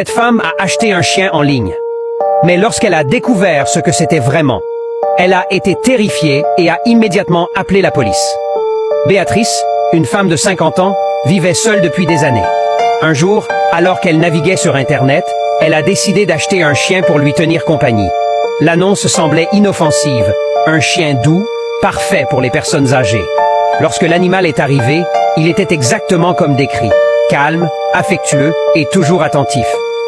Cette femme a acheté un chien en ligne. Mais lorsqu'elle a découvert ce que c'était vraiment, elle a été terrifiée et a immédiatement appelé la police. Béatrice, une femme de 50 ans, vivait seule depuis des années. Un jour, alors qu'elle naviguait sur Internet, elle a décidé d'acheter un chien pour lui tenir compagnie. L'annonce semblait inoffensive, un chien doux, parfait pour les personnes âgées. Lorsque l'animal est arrivé, il était exactement comme décrit, calme, affectueux et toujours attentif.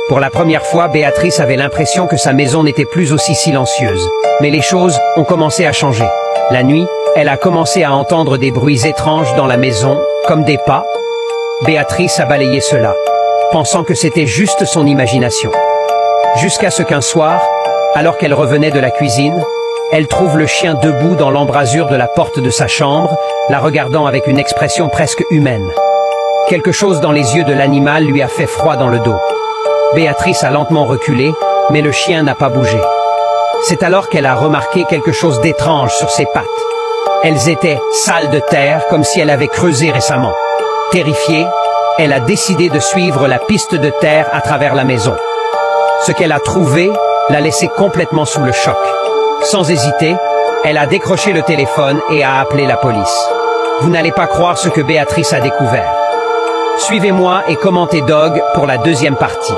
Pour la première fois, Béatrice avait l'impression que sa maison n'était plus aussi silencieuse. Mais les choses ont commencé à changer. La nuit, elle a commencé à entendre des bruits étranges dans la maison, comme des pas. Béatrice a balayé cela, pensant que c'était juste son imagination. Jusqu'à ce qu'un soir, alors qu'elle revenait de la cuisine, elle trouve le chien debout dans l'embrasure de la porte de sa chambre, la regardant avec une expression presque humaine. Quelque chose dans les yeux de l'animal lui a fait froid dans le dos. Béatrice a lentement reculé, mais le chien n'a pas bougé. C'est alors qu'elle a remarqué quelque chose d'étrange sur ses pattes. Elles étaient sales de terre, comme si elle avait creusé récemment. Terrifiée, elle a décidé de suivre la piste de terre à travers la maison. Ce qu'elle a trouvé l'a laissé complètement sous le choc. Sans hésiter, elle a décroché le téléphone et a appelé la police. Vous n'allez pas croire ce que Béatrice a découvert. Suivez-moi et commentez Dog pour la deuxième partie.